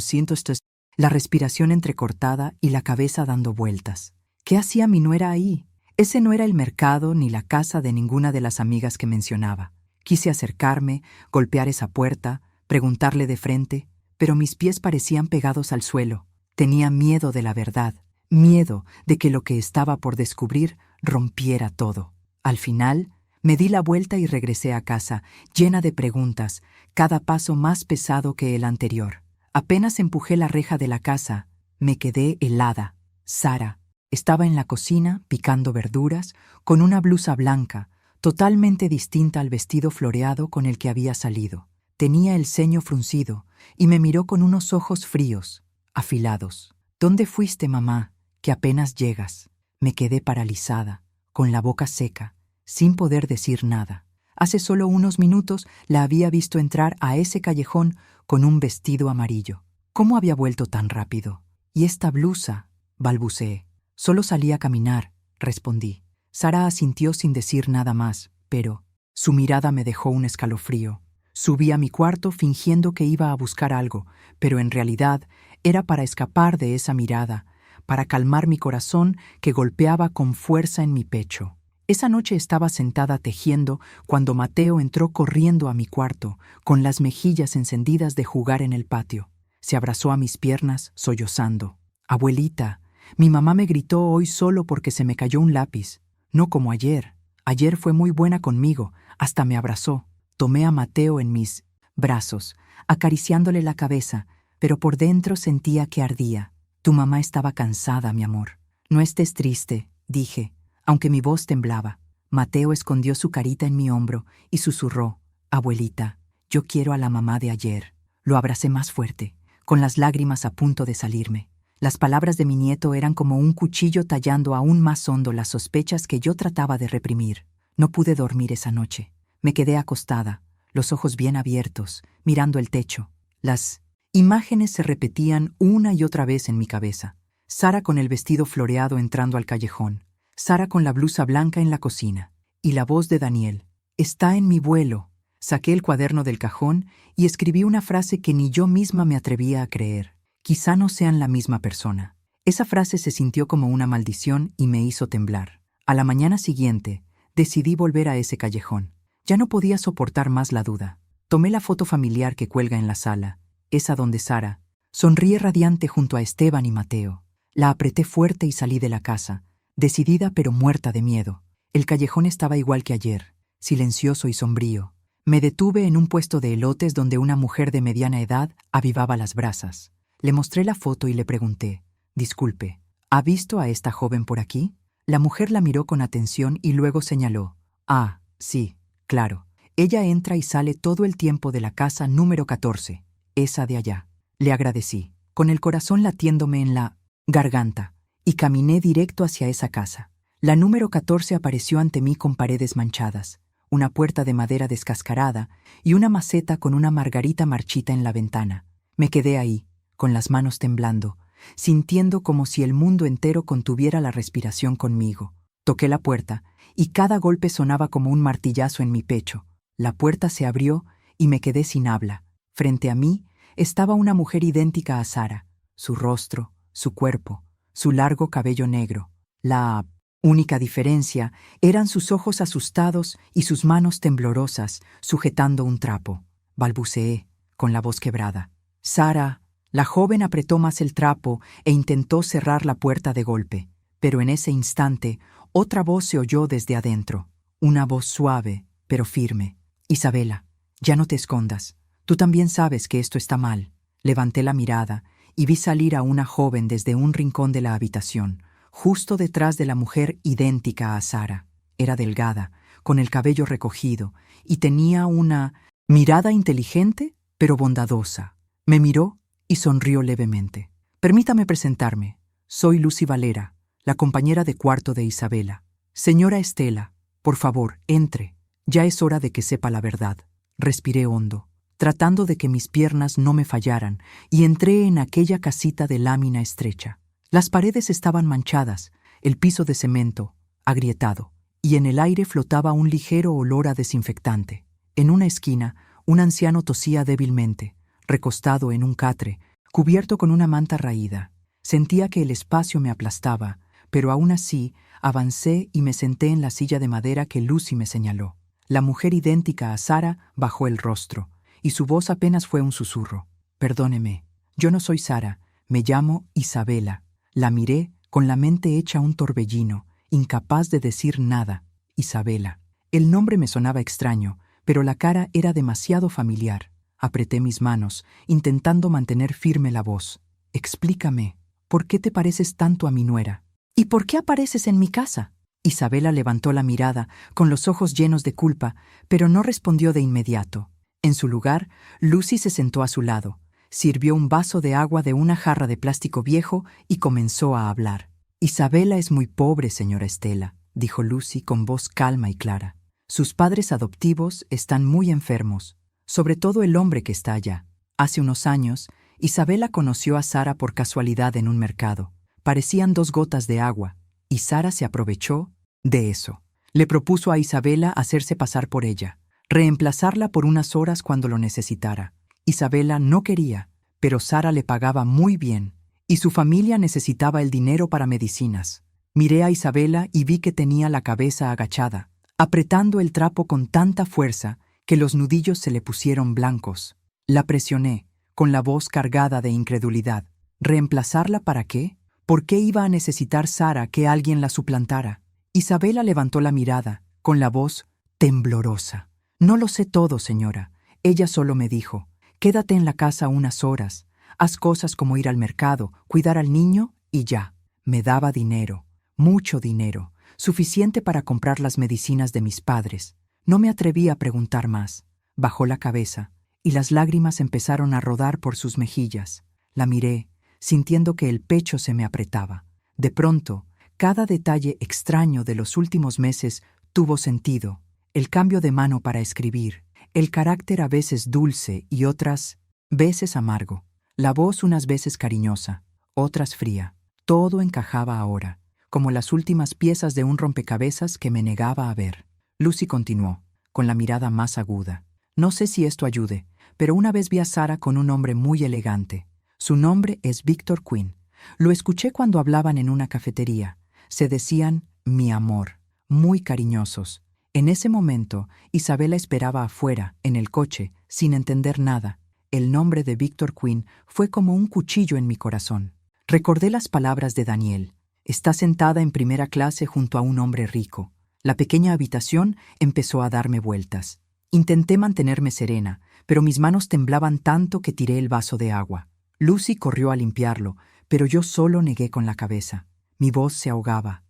la respiración entrecortada y la cabeza dando vueltas. ¿Qué hacía mi nuera ahí? Ese no era el mercado ni la casa de ninguna de las amigas que mencionaba. Quise acercarme, golpear esa puerta, preguntarle de frente, pero mis pies parecían pegados al suelo. Tenía miedo de la verdad, miedo de que lo que estaba por descubrir rompiera todo. Al final, me di la vuelta y regresé a casa, llena de preguntas, cada paso más pesado que el anterior. Apenas empujé la reja de la casa, me quedé helada. Sara estaba en la cocina, picando verduras, con una blusa blanca, totalmente distinta al vestido floreado con el que había salido. Tenía el ceño fruncido y me miró con unos ojos fríos, afilados. «¿Dónde fuiste, mamá, que apenas llegas?» Me quedé paralizada, con la boca seca, sin poder decir nada. Hace solo unos minutos la había visto entrar a ese callejón con un vestido amarillo. ¿Cómo había vuelto tan rápido? «¿Y esta blusa?», balbuceé. «Solo salí a caminar», respondí. Sara asintió sin decir nada más, pero su mirada me dejó un escalofrío. Subí a mi cuarto fingiendo que iba a buscar algo, pero en realidad era para escapar de esa mirada, para calmar mi corazón que golpeaba con fuerza en mi pecho. Esa noche estaba sentada tejiendo cuando Mateo entró corriendo a mi cuarto, con las mejillas encendidas de jugar en el patio. Se abrazó a mis piernas, sollozando. «Abuelita, mi mamá me gritó hoy solo porque se me cayó un lápiz. No como ayer. Ayer fue muy buena conmigo, hasta me abrazó». Tomé a Mateo en mis brazos, acariciándole la cabeza, pero por dentro sentía que ardía. «Tu mamá estaba cansada, mi amor». «No estés triste», dije, aunque mi voz temblaba. Mateo escondió su carita en mi hombro y susurró: «Abuelita, yo quiero a la mamá de ayer». Lo abracé más fuerte, con las lágrimas a punto de salirme. Las palabras de mi nieto eran como un cuchillo tallando aún más hondo las sospechas que yo trataba de reprimir. No pude dormir esa noche. Me quedé acostada, los ojos bien abiertos, mirando el techo. Las imágenes se repetían una y otra vez en mi cabeza. Sara con el vestido floreado entrando al callejón. Sara con la blusa blanca en la cocina. Y la voz de Daniel: «Está en mi vuelo». Saqué el cuaderno del cajón y escribí una frase que ni yo misma me atrevía a creer. «Quizá no sean la misma persona». Esa frase se sintió como una maldición y me hizo temblar. A la mañana siguiente, decidí volver a ese callejón. Ya no podía soportar más la duda. Tomé la foto familiar que cuelga en la sala, esa donde Sara sonríe radiante junto a Esteban y Mateo. La apreté fuerte y salí de la casa, decidida pero muerta de miedo. El callejón estaba igual que ayer, silencioso y sombrío. Me detuve en un puesto de elotes donde una mujer de mediana edad avivaba las brasas. Le mostré la foto y le pregunté: «Disculpe, ¿ha visto a esta joven por aquí?» La mujer la miró con atención y luego señaló: «Ah, sí, claro. Ella entra y sale todo el tiempo de la casa número 14, esa de allá». Le agradecí, con el corazón latiéndome en la garganta, y caminé directo hacia esa casa. La número 14 apareció ante mí con paredes manchadas, una puerta de madera descascarada y una maceta con una margarita marchita en la ventana. Me quedé ahí, con las manos temblando, sintiendo como si el mundo entero contuviera la respiración conmigo. Toqué la puerta, y cada golpe sonaba como un martillazo en mi pecho. La puerta se abrió y me quedé sin habla. Frente a mí estaba una mujer idéntica a Sara, su rostro, su cuerpo, su largo cabello negro. La única diferencia eran sus ojos asustados y sus manos temblorosas, sujetando un trapo. Balbuceé, con la voz quebrada: «Sara». La joven apretó más el trapo e intentó cerrar la puerta de golpe, pero en ese instante otra voz se oyó desde adentro, una voz suave, pero firme: «Isabela, ya no te escondas. Tú también sabes que esto está mal». Levanté la mirada y vi salir a una joven desde un rincón de la habitación, justo detrás de la mujer idéntica a Sara. Era delgada, con el cabello recogido, y tenía una mirada inteligente, pero bondadosa. Me miró y sonrió levemente. «Permítame presentarme. Soy Lucy Valera, la compañera de cuarto de Isabela. Señora Estela, por favor, entre. Ya es hora de que sepa la verdad». Respiré hondo, tratando de que mis piernas no me fallaran, y entré en aquella casita de lámina estrecha. Las paredes estaban manchadas, el piso de cemento, agrietado, y en el aire flotaba un ligero olor a desinfectante. En una esquina, un anciano tosía débilmente, recostado en un catre, cubierto con una manta raída. Sentía que el espacio me aplastaba, pero aún así Avancé y me senté en la silla de madera que Lucy me señaló. La mujer idéntica a Sara bajó el rostro, y su voz apenas fue un susurro. Perdóneme, yo no soy Sara, me llamo Isabela. La miré con la mente hecha un torbellino, incapaz de decir nada. Isabela. El nombre me sonaba extraño, pero la cara era demasiado familiar. Apreté mis manos, intentando mantener firme la voz. Explícame, ¿por qué te pareces tanto a mi nuera? ¿Y por qué apareces en mi casa? Isabela levantó la mirada, con los ojos llenos de culpa, pero no respondió de inmediato. En su lugar, Lucy se sentó a su lado, sirvió un vaso de agua de una jarra de plástico viejo y comenzó a hablar. Isabela es muy pobre, señora Estela, dijo Lucy con voz calma y clara. Sus padres adoptivos están muy enfermos, sobre todo el hombre que está allá. Hace unos años, Isabela conoció a Sara por casualidad en un mercado. Parecían 2 gotas de agua, y Sara se aprovechó de eso. Le propuso a Isabela hacerse pasar por ella, reemplazarla por unas horas cuando lo necesitara. Isabela no quería, pero Sara le pagaba muy bien, y su familia necesitaba el dinero para medicinas. Miré a Isabela y vi que tenía la cabeza agachada, apretando el trapo con tanta fuerza que los nudillos se le pusieron blancos. La presioné, con la voz cargada de incredulidad. ¿Reemplazarla para qué? ¿Por qué iba a necesitar Sara que alguien la suplantara? Isabela levantó la mirada, con la voz temblorosa. No lo sé todo, señora. Ella solo me dijo, quédate en la casa unas horas, haz cosas como ir al mercado, cuidar al niño y ya. Me daba dinero, mucho dinero, suficiente para comprar las medicinas de mis padres. No me atreví a preguntar más. Bajó la cabeza, y las lágrimas empezaron a rodar por sus mejillas. La miré, sintiendo que el pecho se me apretaba. De pronto, cada detalle extraño de los últimos meses tuvo sentido. El cambio de mano para escribir, el carácter a veces dulce y otras veces amargo, la voz unas veces cariñosa, otras fría. Todo encajaba ahora, como las últimas piezas de un rompecabezas que me negaba a ver. Lucy continuó, con la mirada más aguda. No sé si esto ayude, pero una vez vi a Sara con un hombre muy elegante. Su nombre es Víctor Quinn. Lo escuché cuando hablaban en una cafetería. Se decían mi amor, muy cariñosos. En ese momento, Isabela esperaba afuera, en el coche, sin entender nada. El nombre de Víctor Quinn fue como un cuchillo en mi corazón. Recordé las palabras de Daniel. Está sentada en primera clase junto a un hombre rico. La pequeña habitación empezó a darme vueltas. Intenté mantenerme serena, pero mis manos temblaban tanto que tiré el vaso de agua. Lucy corrió a limpiarlo, pero yo solo negué con la cabeza. Mi voz se ahogaba.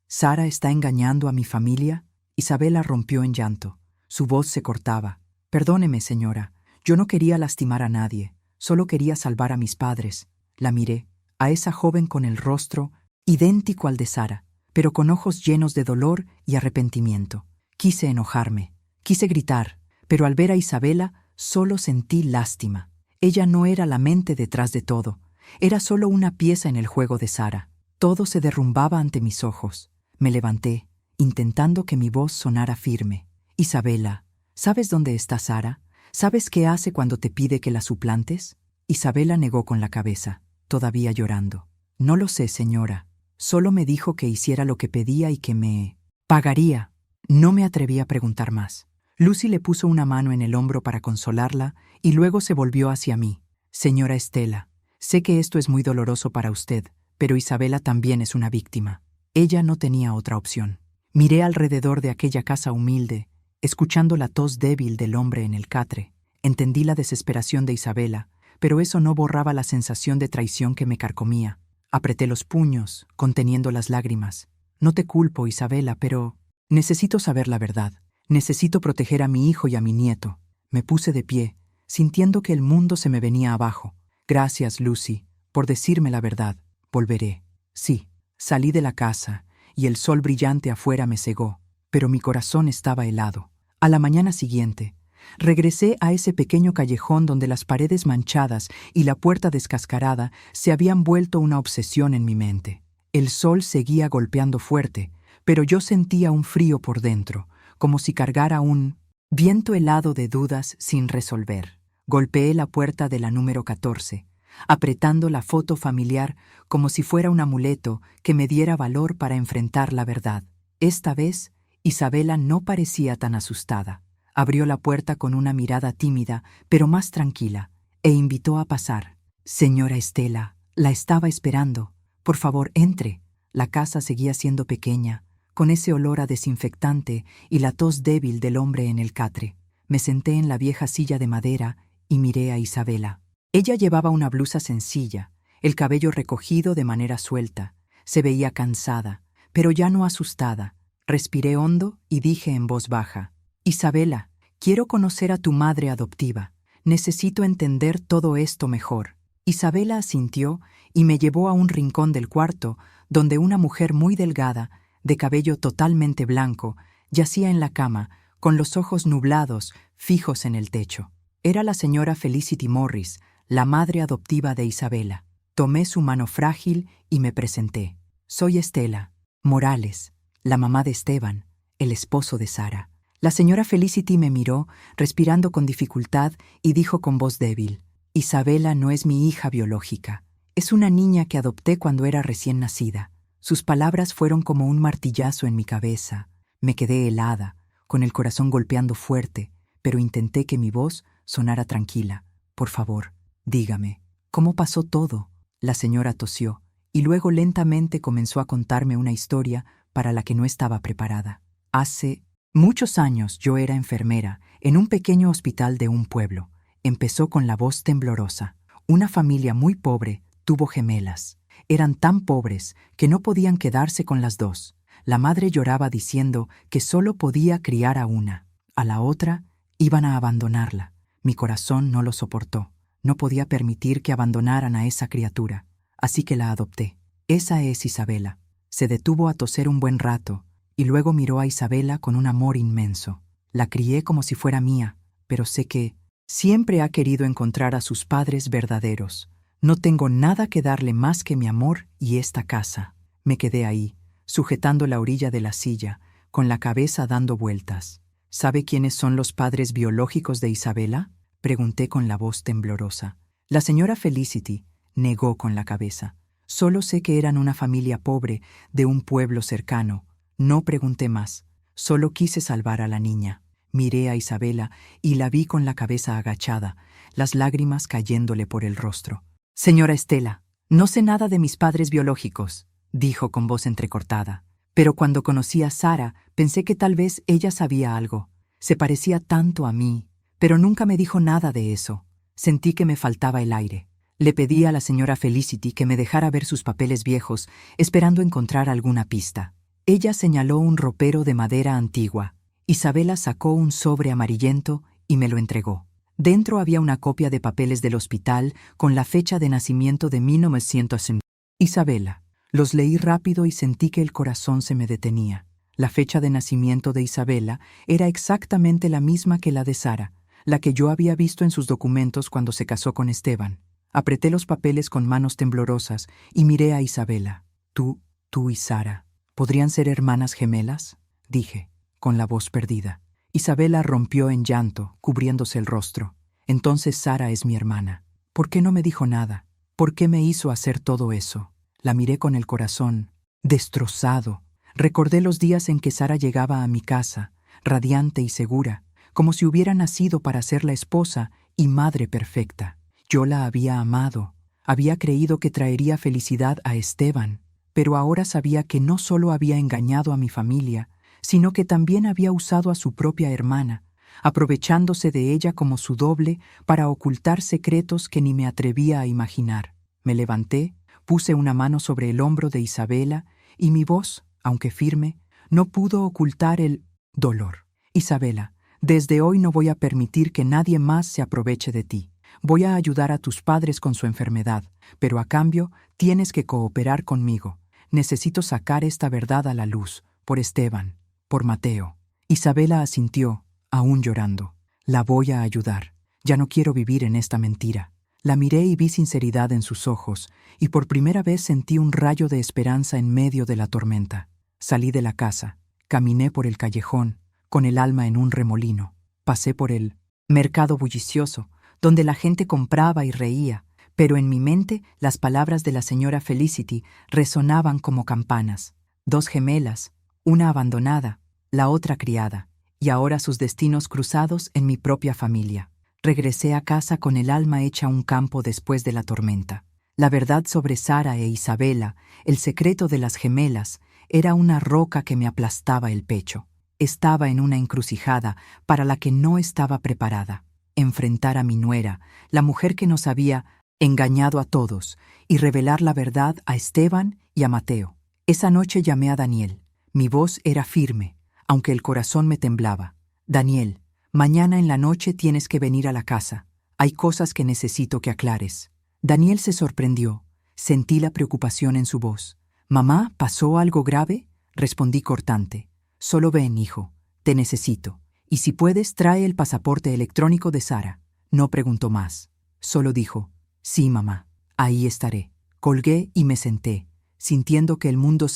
¿Sara está engañando a mi familia? Isabela rompió en llanto. Su voz se cortaba. Perdóneme, señora. Yo no quería lastimar a nadie. Solo quería salvar a mis padres. La miré, a esa joven con el rostro idéntico al de Sara, pero con ojos llenos de dolor y arrepentimiento. Quise enojarme. Quise gritar, pero al ver a Isabela solo sentí lástima. Ella no era la mente detrás de todo. Era solo una pieza en el juego de Sara. Todo se derrumbaba ante mis ojos. Me levanté, intentando que mi voz sonara firme. Isabela, ¿sabes dónde está Sara? ¿Sabes qué hace cuando te pide que la suplantes? Isabela negó con la cabeza, todavía llorando. No lo sé, señora. Solo me dijo que hiciera lo que pedía y que me pagaría. No me atreví a preguntar más. Lucy le puso una mano en el hombro para consolarla y luego se volvió hacia mí. Señora Estela, sé que esto es muy doloroso para usted, pero Isabela también es una víctima. Ella no tenía otra opción. Miré alrededor de aquella casa humilde, escuchando la tos débil del hombre en el catre. Entendí la desesperación de Isabela, pero eso no borraba la sensación de traición que me carcomía. Apreté los puños, conteniendo las lágrimas. No te culpo, Isabela, pero necesito saber la verdad. Necesito proteger a mi hijo y a mi nieto. Me puse de pie, sintiendo que el mundo se me venía abajo. Gracias, Lucy, por decirme la verdad. Volveré. Sí, salí de la casa, y el sol brillante afuera me cegó, pero mi corazón estaba helado. A la mañana siguiente, regresé a ese pequeño callejón donde las paredes manchadas y la puerta descascarada se habían vuelto una obsesión en mi mente. El sol seguía golpeando fuerte, pero yo sentía un frío por dentro, como si cargara un viento helado de dudas sin resolver. Golpeé la puerta de la número 14. apretando la foto familiar como si fuera un amuleto que me diera valor para enfrentar la verdad. Esta vez, Isabela no parecía tan asustada. Abrió la puerta con una mirada tímida, pero más tranquila, e invitó a pasar. Señora Estela, la estaba esperando. Por favor, entre. La casa seguía siendo pequeña, con ese olor a desinfectante y la tos débil del hombre en el catre. Me senté en la vieja silla de madera y miré a Isabela. Ella llevaba una blusa sencilla, el cabello recogido de manera suelta. Se veía cansada, pero ya no asustada. Respiré hondo y dije en voz baja: Isabela, quiero conocer a tu madre adoptiva. Necesito entender todo esto mejor. Isabela asintió y me llevó a un rincón del cuarto donde una mujer muy delgada, de cabello totalmente blanco, yacía en la cama, con los ojos nublados, fijos en el techo. Era la señora Felicity Morris, la madre adoptiva de Isabela. Tomé su mano frágil y me presenté. Soy Estela Morales, la mamá de Esteban, el esposo de Sara. La señora Felicity me miró, respirando con dificultad, y dijo con voz débil: Isabela no es mi hija biológica. Es una niña que adopté cuando era recién nacida. Sus palabras fueron como un martillazo en mi cabeza. Me quedé helada, con el corazón golpeando fuerte, pero intenté que mi voz sonara tranquila. Por favor, dígame, ¿cómo pasó todo? La señora tosió, y luego lentamente comenzó a contarme una historia para la que no estaba preparada. Hace muchos años yo era enfermera en un pequeño hospital de un pueblo. Empezó con la voz temblorosa. Una familia muy pobre tuvo gemelas. Eran tan pobres que no podían quedarse con las dos. La madre lloraba diciendo que solo podía criar a una. A la otra iban a abandonarla. Mi corazón no lo soportó. No podía permitir que abandonaran a esa criatura. Así que la adopté. Esa es Isabela. Se detuvo a toser un buen rato y luego miró a Isabela con un amor inmenso. La crié como si fuera mía, pero sé que siempre ha querido encontrar a sus padres verdaderos. No tengo nada que darle más que mi amor y esta casa. Me quedé ahí, sujetando la orilla de la silla, con la cabeza dando vueltas. ¿Sabe quiénes son los padres biológicos de Isabela? Pregunté con la voz temblorosa. La señora Felicity negó con la cabeza. Solo sé que eran una familia pobre de un pueblo cercano. No pregunté más. Solo quise salvar a la niña. Miré a Isabela y la vi con la cabeza agachada, las lágrimas cayéndole por el rostro. Señora Estela, no sé nada de mis padres biológicos, dijo con voz entrecortada. Pero cuando conocí a Sara, pensé que tal vez ella sabía algo. Se parecía tanto a mí, pero nunca me dijo nada de eso. Sentí que me faltaba el aire. Le pedí a la señora Felicity que me dejara ver sus papeles viejos, esperando encontrar alguna pista. Ella señaló un ropero de madera antigua. Isabela sacó un sobre amarillento y me lo entregó. Dentro había una copia de papeles del hospital con la fecha de nacimiento de 1900. Isabela. Los leí rápido y sentí que el corazón se me detenía. La fecha de nacimiento de Isabela era exactamente la misma que la de Sara, la que yo había visto en sus documentos cuando se casó con Esteban. Apreté los papeles con manos temblorosas y miré a Isabela. Tú y Sara, ¿podrían ser hermanas gemelas? Dije, con la voz perdida. Isabela rompió en llanto, cubriéndose el rostro. Entonces Sara es mi hermana. ¿Por qué no me dijo nada? ¿Por qué me hizo hacer todo eso? La miré con el corazón destrozado. Recordé los días en que Sara llegaba a mi casa, radiante y segura, como si hubiera nacido para ser la esposa y madre perfecta. Yo la había amado, había creído que traería felicidad a Esteban, pero ahora sabía que no solo había engañado a mi familia, sino que también había usado a su propia hermana, aprovechándose de ella como su doble para ocultar secretos que ni me atrevía a imaginar. Me levanté, puse una mano sobre el hombro de Isabela y mi voz, aunque firme, no pudo ocultar el dolor. Isabela, desde hoy no voy a permitir que nadie más se aproveche de ti. Voy a ayudar a tus padres con su enfermedad, pero a cambio tienes que cooperar conmigo. Necesito sacar esta verdad a la luz, por Esteban, por Mateo. Isabela asintió, aún llorando. La voy a ayudar. Ya no quiero vivir en esta mentira. La miré y vi sinceridad en sus ojos, y por primera vez sentí un rayo de esperanza en medio de la tormenta. Salí de la casa, caminé por el callejón, con el alma en un remolino. Pasé por el mercado bullicioso, donde la gente compraba y reía, Pero en mi mente las palabras de la señora Felicity resonaban como campanas. 2 gemelas, una abandonada, la otra criada, y ahora sus destinos cruzados en mi propia familia. Regresé a casa con el alma hecha un campo después de la tormenta. La verdad sobre Sara e Isabela, el secreto de las gemelas, era una roca que me aplastaba el pecho. Estaba en una encrucijada para la que no estaba preparada. Enfrentar a mi nuera, la mujer que nos había engañado a todos, y revelar la verdad a Esteban y a Mateo. Esa noche llamé a Daniel. Mi voz era firme, aunque el corazón me temblaba. Daniel, mañana en la noche tienes que venir a la casa. Hay cosas que necesito que aclares. Daniel se sorprendió. Sentí la preocupación en su voz. «Mamá, ¿pasó algo grave?», respondí cortante. «Solo ven, hijo. Te necesito. Y si puedes, trae el pasaporte electrónico de Sara». No preguntó más. Solo dijo: «Sí, mamá. Ahí estaré». Colgué y me senté, sintiendo que el mundo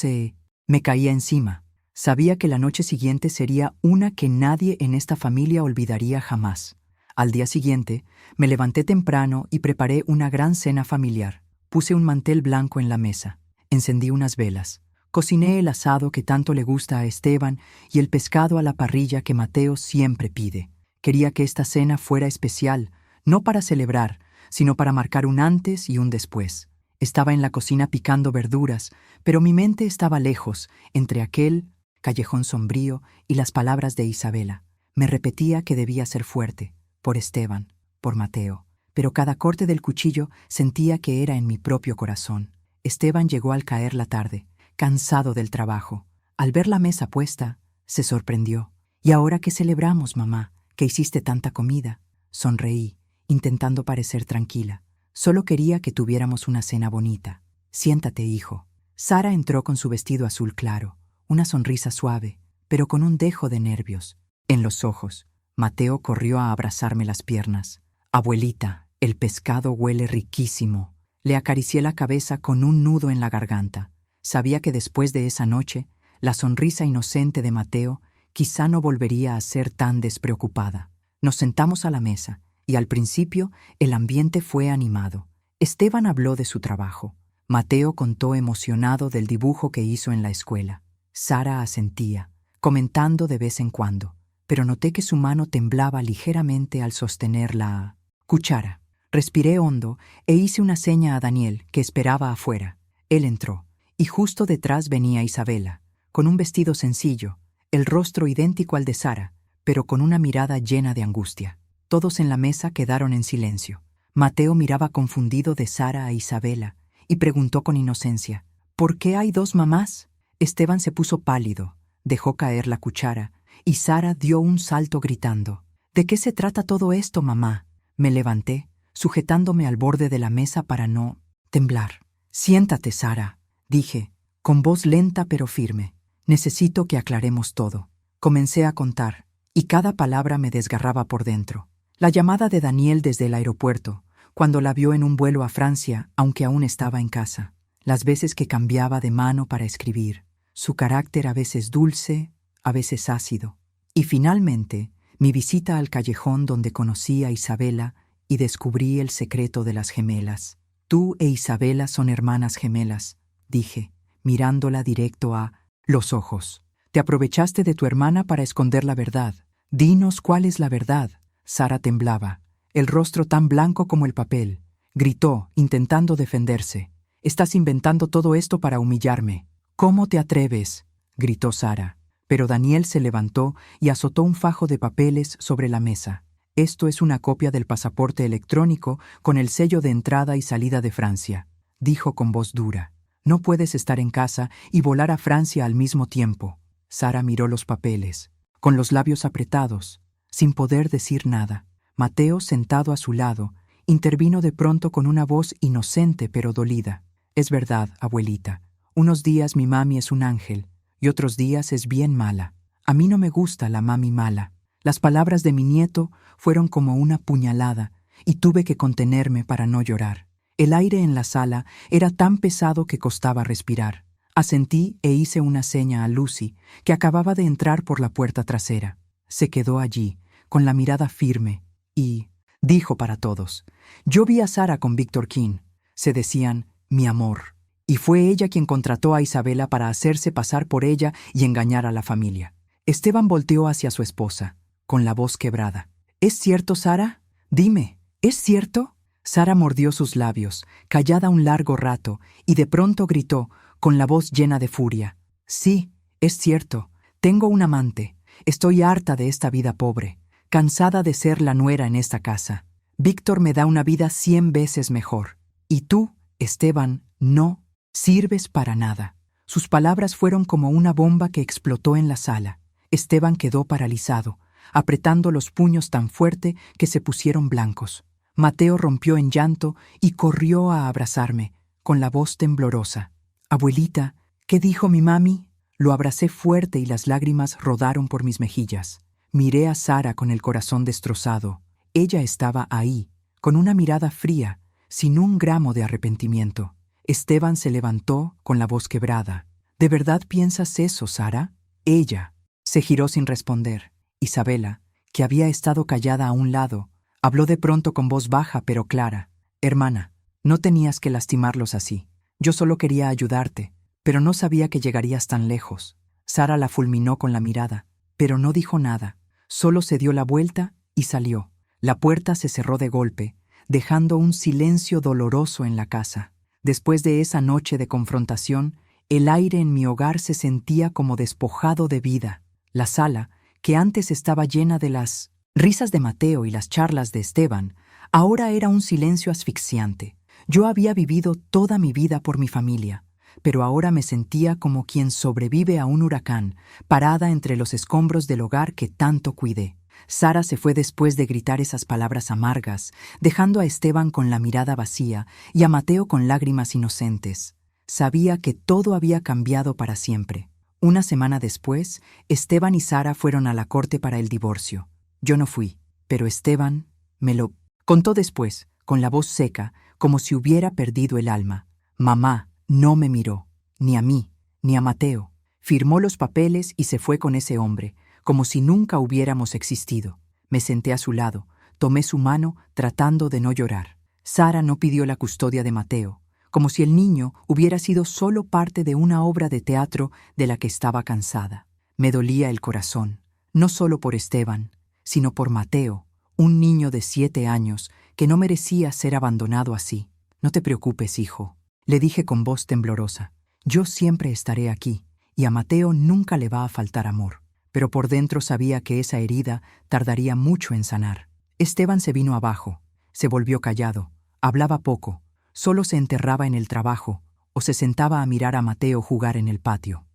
me caía encima. Sabía que la noche siguiente sería una que nadie en esta familia olvidaría jamás. Al día siguiente, me levanté temprano y preparé una gran cena familiar. Puse un mantel blanco en la mesa. Encendí unas velas. Cociné el asado que tanto le gusta a Esteban y el pescado a la parrilla que Mateo siempre pide. Quería que esta cena fuera especial, no para celebrar, sino para marcar un antes y un después. Estaba en la cocina picando verduras, pero mi mente estaba lejos, entre aquel callejón sombrío y las palabras de Isabela. Me repetía que debía ser fuerte, por Esteban, por Mateo, pero cada corte del cuchillo sentía que era en mi propio corazón. Esteban llegó al caer la tarde, cansado del trabajo. Al ver la mesa puesta, se sorprendió. «¿Y ahora qué celebramos, mamá? ¿Que hiciste tanta comida?». Sonreí, intentando parecer tranquila. «Solo quería que tuviéramos una cena bonita. Siéntate, hijo». Sara entró con su vestido azul claro, una sonrisa suave, pero con un dejo de nervios en los ojos. Mateo corrió a abrazarme las piernas. «Abuelita, el pescado huele riquísimo». Le acaricié la cabeza con un nudo en la garganta. Sabía que después de esa noche, la sonrisa inocente de Mateo quizá no volvería a ser tan despreocupada. Nos sentamos a la mesa, y al principio el ambiente fue animado. Esteban habló de su trabajo. Mateo contó emocionado del dibujo que hizo en la escuela. Sara asentía, comentando de vez en cuando, pero noté que su mano temblaba ligeramente al sostener la cuchara. Respiré hondo e hice una seña a Daniel, que esperaba afuera. Él entró, y justo detrás venía Isabela, con un vestido sencillo, el rostro idéntico al de Sara, pero con una mirada llena de angustia. Todos en la mesa quedaron en silencio. Mateo miraba confundido de Sara a Isabela y preguntó con inocencia: «¿Por qué hay 2 mamás?». Esteban se puso pálido, dejó caer la cuchara, y Sara dio un salto gritando: «¿De qué se trata todo esto, mamá?». Me levanté, sujetándome al borde de la mesa para no temblar. «Siéntate, Sara», dije, con voz lenta pero firme. «Necesito que aclaremos todo». Comencé a contar, y cada palabra me desgarraba por dentro. La llamada de Daniel desde el aeropuerto, cuando la vio en un vuelo a Francia, aunque aún estaba en casa. Las veces que cambiaba de mano para escribir. Su carácter a veces dulce, a veces ácido. Y finalmente, mi visita al callejón donde conocí a Isabela y descubrí el secreto de las gemelas. «Tú e Isabela son hermanas gemelas», dije, mirándola directo a los ojos. «Te aprovechaste de tu hermana para esconder la verdad. Dinos cuál es la verdad». Sara temblaba, el rostro tan blanco como el papel. Gritó, intentando defenderse: «Estás inventando todo esto para humillarme». «¿Cómo te atreves?», gritó Sara. Pero Daniel se levantó y azotó un fajo de papeles sobre la mesa. «Esto es una copia del pasaporte electrónico con el sello de entrada y salida de Francia», dijo con voz dura. «No puedes estar en casa y volar a Francia al mismo tiempo». Sara miró los papeles, con los labios apretados, sin poder decir nada. Mateo, sentado a su lado, intervino de pronto con una voz inocente pero dolida. «Es verdad, abuelita. Unos días mi mami es un ángel y otros días es bien mala. A mí no me gusta la mami mala». Las palabras de mi nieto fueron como una puñalada y tuve que contenerme para no llorar. El aire en la sala era tan pesado que costaba respirar. Asentí e hice una seña a Lucy, que acababa de entrar por la puerta trasera. Se quedó allí, con la mirada firme, y dijo para todos. Yo vi a Sara con Víctor King. Se decían, mi amor. Y fue ella quien contrató a Isabela para hacerse pasar por ella y engañar a la familia. Esteban volteó hacia su esposa, con la voz quebrada. ¿Es cierto, Sara? Dime, ¿es cierto? Sara mordió sus labios, callada un largo rato, y de pronto gritó, con la voz llena de furia. Sí, es cierto. Tengo un amante. Estoy harta de esta vida pobre, cansada de ser la nuera en esta casa. Víctor me da una vida 100 veces mejor. Y tú, Esteban, no sirves para nada. Sus palabras fueron como una bomba que explotó en la sala. Esteban quedó paralizado, apretando los puños tan fuerte que se pusieron blancos. Mateo rompió en llanto y corrió a abrazarme, con la voz temblorosa. Abuelita, ¿qué dijo mi mami? Lo abracé fuerte y las lágrimas rodaron por mis mejillas. Miré a Sara con el corazón destrozado. Ella estaba ahí, con una mirada fría, sin un gramo de arrepentimiento. Esteban se levantó con la voz quebrada. ¿De verdad piensas eso, Sara? Ella se giró sin responder. Isabela, que había estado callada a un lado, habló de pronto con voz baja pero clara. Hermana, no tenías que lastimarlos así. Yo solo quería ayudarte, pero no sabía que llegarías tan lejos. Sara la fulminó con la mirada, pero no dijo nada. Solo se dio la vuelta y salió. La puerta se cerró de golpe, dejando un silencio doloroso en la casa. Después de esa noche de confrontación, el aire en mi hogar se sentía como despojado de vida. La sala, que antes estaba llena de las risas de Mateo y las charlas de Esteban, ahora era un silencio asfixiante. Yo había vivido toda mi vida por mi familia, pero ahora me sentía como quien sobrevive a un huracán, parada entre los escombros del hogar que tanto cuidé. Sara se fue después de gritar esas palabras amargas, dejando a Esteban con la mirada vacía y a Mateo con lágrimas inocentes. Sabía que todo había cambiado para siempre. Una semana después, Esteban y Sara fueron a la corte para el divorcio. Yo no fui, pero Esteban me lo contó después, con la voz seca, como si hubiera perdido el alma. Mamá no me miró, ni a mí, ni a Mateo. Firmó los papeles y se fue con ese hombre, como si nunca hubiéramos existido. Me senté a su lado, tomé su mano tratando de no llorar. Sara no pidió la custodia de Mateo, como si el niño hubiera sido solo parte de una obra de teatro de la que estaba cansada. Me dolía el corazón, no solo por Esteban, sino por Mateo, un niño de 7 años que no merecía ser abandonado así. No te preocupes, hijo, le dije con voz temblorosa. Yo siempre estaré aquí, y a Mateo nunca le va a faltar amor. Pero por dentro sabía que esa herida tardaría mucho en sanar. Esteban se vino abajo, se volvió callado, hablaba poco, solo se enterraba en el trabajo o se sentaba a mirar a Mateo jugar en el patio.